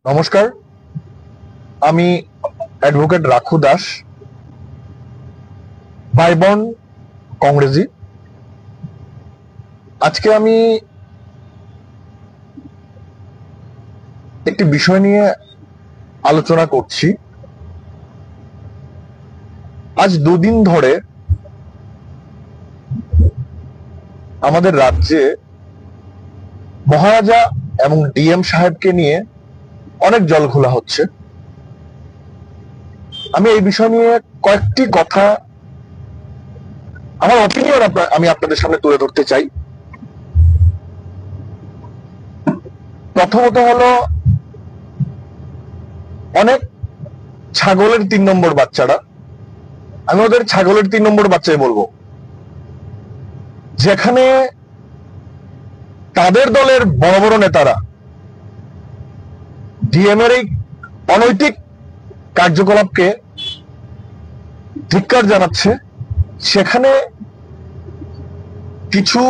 নমস্কার, আমি অ্যাডভোকেট রাখু দাস, ভাইবন কংগ্রেসি। আজকে আমি একটি বিষয় নিয়ে আলোচনা করছি। আজ দুদিন ধরে আমাদের রাজ্যে মহারাজা এবং ডিএম সাহেবকে নিয়ে অনেক জলঘোলা হচ্ছে। আমি এই বিষয় নিয়ে কয়েকটি কথা, আমার অপিনিয়ন আমি আপনাদের সামনে তুলে ধরতে চাই। প্রথমত হলো, অনেক ছাগলের 3 নম্বর বাচ্চারা, আমি ওদের ছাগলের 3 নম্বর বাচ্চাই বলবো, যেখানে তাদের দলের বড় বড় নেতারা ডিএম এর এই অনৈতিক কার্যকলাপকে ধিক্কার জানাচ্ছে, সেখানে কিছু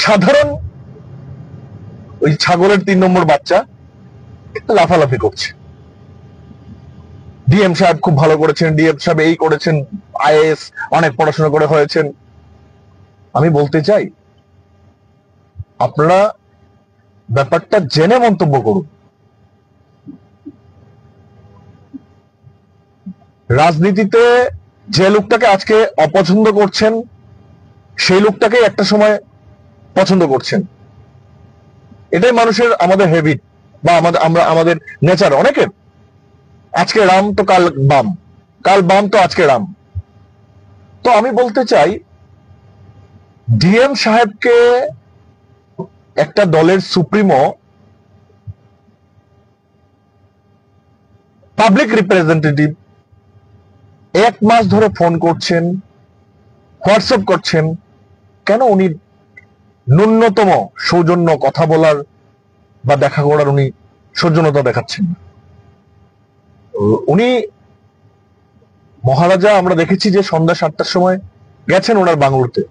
সাধারণ ওই ছাগলের 3 নম্বর বাচ্চা লাফালাফি করছে। ডিএম সাহেব খুব ভালো করেছেন, ডিএম সাহেব এই করেছেন, আইএএস অনেক পড়াশোনা করে হয়েছেন। আমি বলতে চাই, আপনারা ব্যাপারটা জেনে মন্তব্য করুন। রাজনীতিতে যে লোকটাকে আজকে অপছন্দ করছেন, সেই লোকটাকে একটা সময় পছন্দ করছেন। এটাই মানুষের, আমাদের হ্যাবিট বা আমাদের নেচার। অনেকের আজকে রাম তো কাল বাম, কাল বাম তো আজকে রাম। তো আমি বলতে চাই, ডিএম সাহেবকে একটা দলের সুপ্রিমো পাবলিক রিপ্রেজেন্টেটিভ 1 মাস ধরে ফোন করছেন, হোয়াটসঅ্যাপ করছেন, কেন উনি ন্যূনতম সৌজন্য কথা বলার বা দেখা করার উনি সৌজন্যতা দেখাচ্ছেন না? উনি মহারাজা, আমরা দেখেছি যে সন্ধ্যা 7টার সময় গেছেন ওনার বাংলোতে।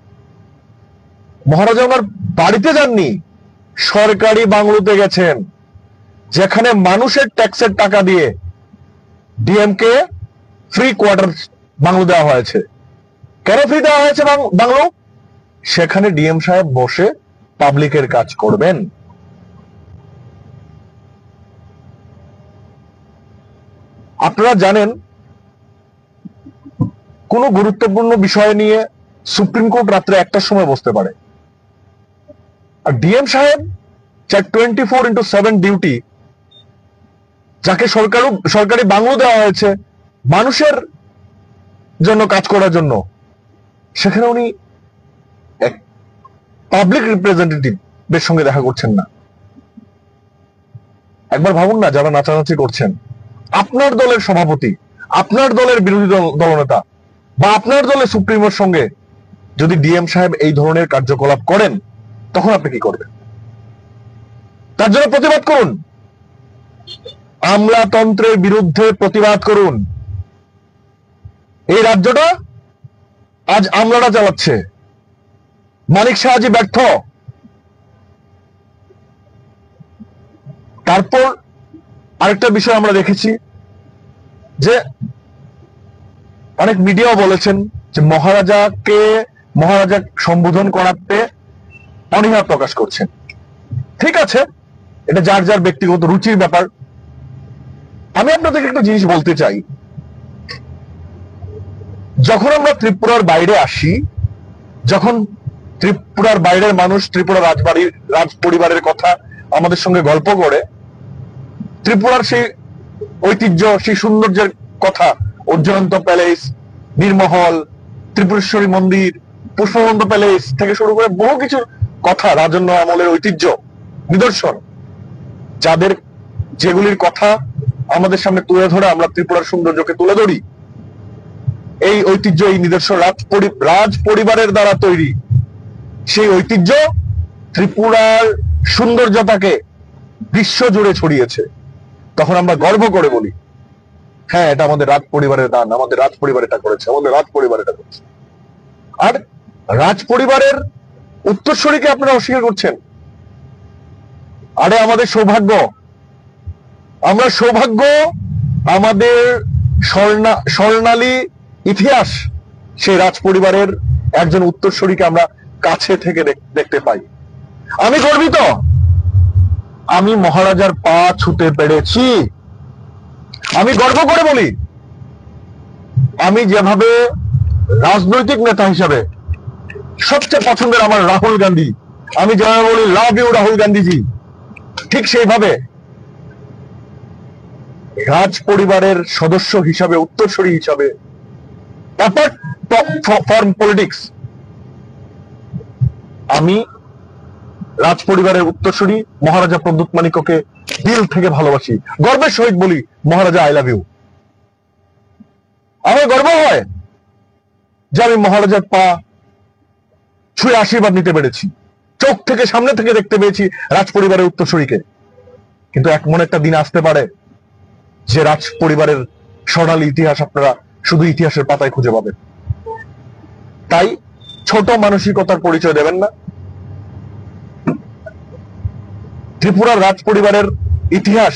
মহারাজা ওনার বাড়িতে যাননি, সরকারি বাংলোতে গেছেন, যেখানে মানুষের ট্যাক্সের টাকা দিয়ে ডিএম কে ফ্রি কোয়ার্টার বাংলো দেওয়া হয়েছে। কেন ফ্রি দেওয়া হয়েছে বাংলো? সেখানে ডিএম সাহেব বসে পাবলিকের কাজ করবেন। আপনারা জানেন, কোন গুরুত্বপূর্ণ বিষয় নিয়ে সুপ্রিম কোর্ট রাত্রে 1টার সময় বসতে পারে, আর ডিএম সাহেব 24x7 ডিউটি, যাকে সরকারি বাংলো দেওয়া হয়েছে মানুষের জন্য কাজ করার জন্য, সেখানে উনি পাবলিক রিপ্রেজেন্টেটিভের সঙ্গে দেখা করছেন না। একবার ভাবুন না, যারা নাচানাচি করছেন, আপনার দলের সভাপতি, আপনার দলের বিরোধী দলনেতা বা আপনার দলের সুপ্রিমোর সঙ্গে যদি ডিএম সাহেব এই ধরনের কার্যকলাপ করেন, তখন আপনি কি করবেন? তার জন্য প্রতিবাদ করুন, আমলাতন্ত্রের বিরুদ্ধে প্রতিবাদ করুন। এই রাজ্যটা আজ আমলারা চালাচ্ছে, মানিক শাহজি ব্যর্থ। তারপর আরেকটা বিষয় আমরা দেখেছি যে অনেক মিডিয়াও বলেছেন যে মহারাজা সম্বোধন করাতে অনীহা প্রকাশ করছেন। ঠিক আছে, এটা যার যার ব্যক্তিগত রুচির ব্যাপার। আমি আপনাদেরকে একটা জিনিস বলতে চাই, যখন আমরা ত্রিপুরার বাইরে আসি, যখন ত্রিপুরার বাইরের মানুষ ত্রিপুরা রাজ পরিবারের কথা আমাদের সঙ্গে গল্প করে, ত্রিপুরার সেই ঐতিহ্য, সেই সৌন্দর্যের কথা, অর্জয়ন্ত প্যালেস, নীরমহল, ত্রিপুরেশ্বরী মন্দির, পুষ্পবন্ত প্যালেস থেকে শুরু করে বহু কিছুর কথা, রাজন্য আমলের ঐতিহ্য, নিদর্শন, যেগুলির কথা আমাদের সামনে তুলে ধরে আমরা ত্রিপুরার সৌন্দর্যকে তুলে ধরি। এই ঐতিহ্য, এই নিদর্শন রাজ পরিবারের দ্বারা তৈরি। সেই ঐতিহ্য ত্রিপুরার সৌন্দর্যতাকে বিশ্ব জুড়ে ছড়িয়েছে। তখন আমরা গর্ব করে বলি, হ্যাঁ, এটা আমাদের রাজ পরিবারের দান, আমাদের রাজ পরিবার এটা করেছে, আমাদের রাজ পরিবার এটা করেছে। আর রাজ পরিবারের উত্তরসূরিকে আপনারা অস্বীকার করছেন। আরে আমাদের সৌভাগ্য, আমরা সৌভাগ্য, আমাদের স্বর্ণালী ইতিহাস সেই রাজ পরিবারের একজন উত্তরসূরিকে আমরা কাছে থেকে দেখতে পাই। আমি গর্বিত, আমি মহারাজার পা ছুতে পেরেছি। আমি গর্ব করে বলি, আমি যেভাবে রাজনৈতিক নেতা হিসাবে সবচেয়ে পছন্দের আমার রাহুল গান্ধী, আমি যেভাবে বলি লাভ ইউ রাহুল গান্ধীজি, ঠিক সেইভাবে রাজ পরিবারের সদস্য হিসাবে, উত্তরসূরি হিসাবে, অ্যাপার্ট ফ্রম পলিটিক্স, আমি রাজ পরিবারের উত্তরসূরি মহারাজা প্রদ্যুৎ মানিক্যকে দিল থেকে ভালোবাসি, গর্বের সহিত বলি মহারাজা আই লাভ ইউ। আমার গর্ব হয় যে আমি মহারাজার পা ছুঁয়ে আশীর্বাদ নিতে পেরেছি, চোখ থেকে সামনে থেকে দেখতে পেয়েছি রাজ পরিবারের উত্তরসূরিকে। কিন্তু এমন একটা দিন আসতে পারে যে রাজ পরিবারের স্বর্ণালী ইতিহাস আপনারা শুধু ইতিহাসের পাতায় খুঁজে পাবেন। তাই ছোট মানসিকতার পরিচয় দেবেন না। ত্রিপুরার রাজ পরিবারের ইতিহাস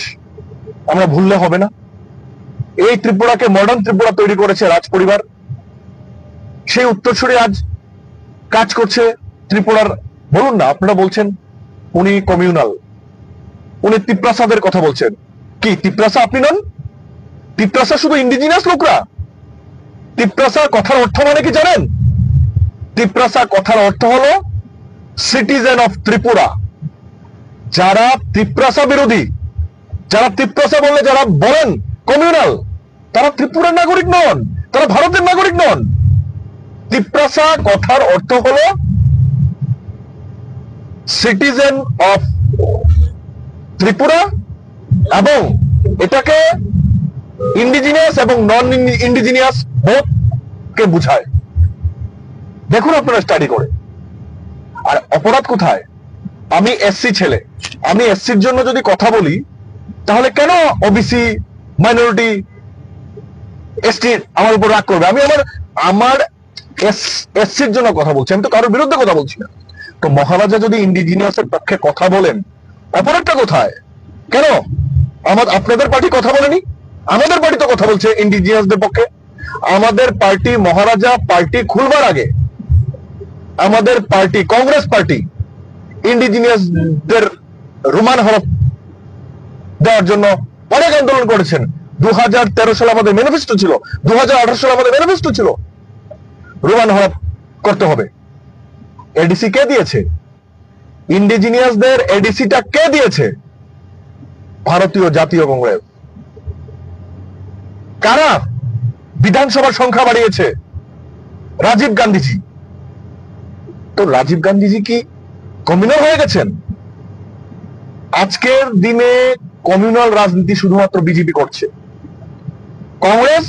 আমরা ভুললে হবে না। এই ত্রিপুরাকে মডার্ন ত্রিপুরা তৈরি করেছে রাজ পরিবার। সেই উত্তরসূরি আজ কাজ করছে ত্রিপুরার। বলুন না, আপনারা বলছেন উনি কমিউনাল, উনি তিপ্রাসাদের কথা বলছেন। কি তিপ্রাসা আপনি নন? তিপ্রাসা শুধু ইন্ডিজিনাস লোকরা। তিপ্রাসা কথার অর্থ মানে কি জানেন? তিপ্রাসা কথার অর্থ হলো সিটিজেন অফ ত্রিপুরা। যারা তিপ্রাসা বিরোধী, যারা তিপ্রাসা বললে যারা বলেন কমিউনাল, তারা ত্রিপুরার নাগরিক নন, তারা ভারতের নাগরিক নন। তিপ্রাসা কথার অর্থ হলো সিটিজেন অফ ত্রিপুরা, এবং এটাকে ইন্ডিজিনিয়াস এবং নন ইন্ডিজিনিয়াস বোথ কে বুঝায়। দেখুন আপনারা স্টাডি করে। আর অপরাধ কোথায়? আমি এসসি ছেলে, আমি এসসির জন্য যদি কথা বলি, তাহলে কেন ওবিসি, মাইনরিটি, এসটি আমার উপর রাগ করবে? আমি আমার এসসির জন্য কথা বলছি, আমি তো কারোর বিরুদ্ধে কথা বলছি না। তো মহারাজা যদি ইন্ডিজিনিয়াসের পক্ষে কথা বলেন, অপরাধটা কোথায়? কেন আপনাদের পার্টি কথা বলেনি? আমাদের পার্টি তো কথা বলছে ইন্ডিজিনিয়াসদের পক্ষে। আমাদের পার্টি, মহারাজা পার্টি খুলবার আগে আমাদের পার্টি, কংগ্রেস পার্টি, ইন্ডিজিনিয়াসদের রোমান হরফ দেওয়ার জন্য অনেক আন্দোলন করেছেন। 2013 সালে আমাদের ম্যানিফেস্টো ছিল, 2018 সালে আমাদের ম্যানিফেস্টো ছিল রোমান হরফ করতে হবে। এডিসি কে দিয়েছে? ইন্ডিজিনিয়াসদের এডিসিটা কে দিয়েছে? ভারতীয় জাতীয় কংগ্রেস। কারা বিধানসভার সংখ্যা বাড়িয়েছে? রাজীব গান্ধীজি। তো রাজীব গান্ধীজি কি কমিউনাল হয়ে গেছেন? আজকের দিনে কমিউনাল রাজনীতি শুধুমাত্র বিজেপি করছে। কংগ্রেস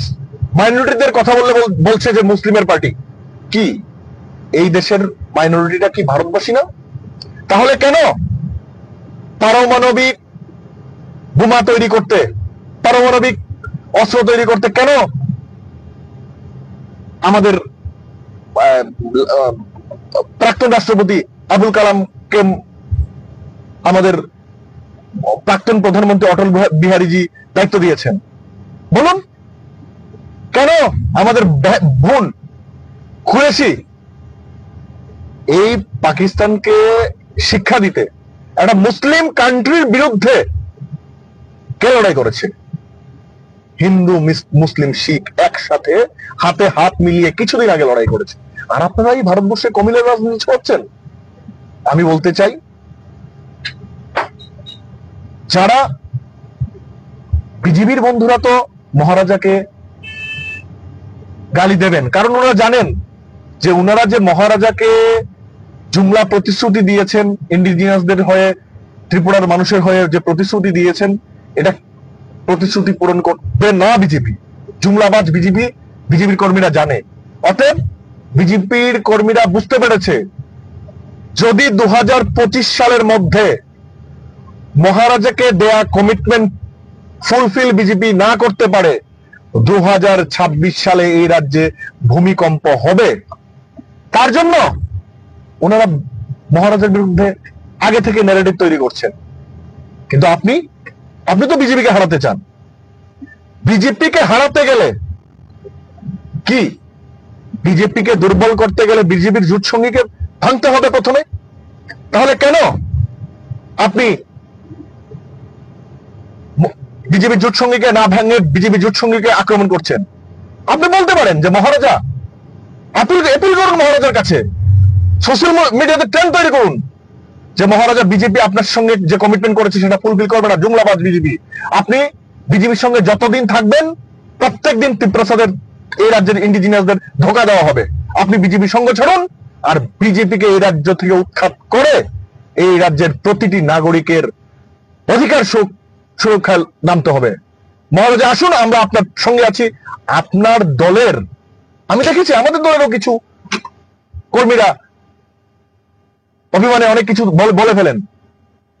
মাইনরিটিদের কথা বলছে যে মুসলিমের পার্টি। কি এই দেশের মাইনরিটিটা কি ভারতবাসী না? তাহলে কেন পারমাণবিক বোমা তৈরি করতে, পারমাণবিক অস্ত্র তৈরি করতে কেন আমাদের প্রাক্তন রাষ্ট্রপতি আবুল কালামকে আমাদের প্রাক্তন প্রধানমন্ত্রী অটল বিহারীজি দায়িত্ব দিয়েছেন? বলুন কেন আমাদের বোন কুরেশি এই পাকিস্তানকে শিক্ষা দিতে একটা মুসলিম কান্ট্রির বিরুদ্ধে কে লড়াই করেছে? হিন্দু, মুসলিম, শিখ একসাথে হাতে হাত মিলিয়ে কিছুদিন আগে লড়াই করেছে। আর আপনারা এই ভারতবর্ষে কমিউনাল রাজনীতি করছেন। আমি বলতে চাই, যারা বিজেপির বন্ধুরা তো মহারাজাকে গালি দেবেন, কারণ ওনারা জানেন যে ওনারা যে মহারাজাকে জুমলা প্রতিশ্রুতি দিয়েছেন, ইন্ডিজিনিয়াসদের হয়ে, ত্রিপুরার মানুষের হয়ে যে প্রতিশ্রুতি দিয়েছেন, এটা প্রতিশ্রুতি পূরণ করবে না বিজেপি। জুমলাবাজ বিজেপি, বিজেপির কর্মীরা জানে। অতএব বিজেপির কর্মীরা বুঝতে পেরেছে, যদি 2025 সালের মধ্যে মহারাজাকে দেয়া কমিটমেন্ট ফুলফিল বিজেপি না করতে পারে, 2026 সালে এই রাজ্যে ভূমিকম্প হবে। তার জন্য ওনারা মহারাজার বিরুদ্ধে আগে থেকে ন্যারেটিভ তৈরি করছেন। কিন্তু আপনি তো বিজেপিকে হারাতে চান। বিজেপিকে হারাতে গেলে কি, বিজেপিকে দুর্বল করতে গেলে বিজেপির জোট সঙ্গীকে ভাঙতে হবে প্রথমে। তাহলে কেন আপনি বিজেপি জোট সঙ্গীকে না ভাঙে বিজেপি জোট সঙ্গীকে আক্রমণ করছেন? আপনি বলতে পারেন যে মহারাজা আপিল করুন মহারাজার কাছে, সোশ্যাল মিডিয়াতে ট্রেন্ড তৈরি করুন যে মহারাজা বিজেপি আপনার সঙ্গে যে কমিটমেন্ট করেছে সেটা ফুলফিল করবে না, জুমলাবাজ বিজেপি। আপনি বিজেপির সঙ্গে যতদিন থাকবেন প্রত্যেকদিন ত্রিপ্রসাদের এই রাজ্যের ইন্ডিজিনিয়াসদের ধোকা দেওয়া হবে। আপনি বিজেপি সঙ্গ ছাড়ুন আর বিজেপিকে এই রাজ্য থেকে উৎখাত করে এই রাজ্যের প্রতিটি নাগরিকের অধিকার সুরক্ষায় নামতে হবে। মহারাজা আসুন, আমরা আপনার সঙ্গে আছি। আপনার দলের, আমি দেখেছি আমাদের দলেরও কিছু কর্মীরা অভিমানে অনেক কিছু বলে ফেলেন।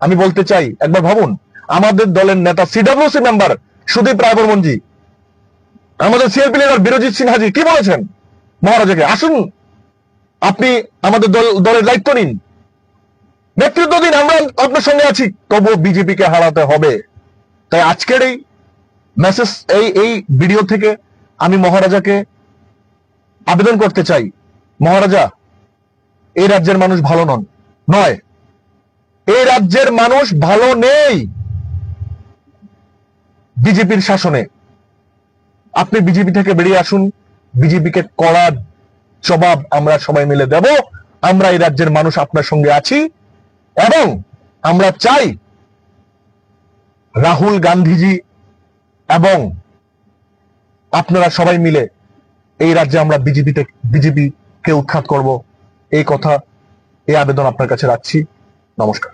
আমি বলতে চাই, একবার ভাবুন, আমাদের দলের নেতা সিডব্লিউসি মেম্বার সুদীপ রায়বর্মনজি, আমাদের সিএলপি লিডার বিরজিৎ সিনহাজি কি বলেছেন মহারাজাকে? আসুন, আপনি আমাদের দলের দায়িত্ব নিন, নেতৃত্ব দিন, আমরা আপনার সঙ্গে আছি। তবুও বিজেপিকে হারাতে হবে। তাই আজকের এই মেসেজ, এই ভিডিও থেকে আমি মহারাজাকে আবেদন করতে চাই, মহারাজা এই রাজ্যের মানুষ ভালো নয়, এই রাজ্যের মানুষ ভালো নেই বিজেপির শাসনে। আপনি বিজেপি থেকে বেরিয়ে আসুন, বিজেপিকে কড়া জবাব আমরা সবাই মিলে দেব। আমরা এই রাজ্যের মানুষ আপনার সঙ্গে আছি এবং আমরা চাই রাহুল গান্ধীজি এবং আপনারা সবাই মিলে এই রাজ্যে আমরা বিজেপিকে উৎখাত করব। এই কথা, এই আবেদন আপনার কাছে রাখছি। নমস্কার।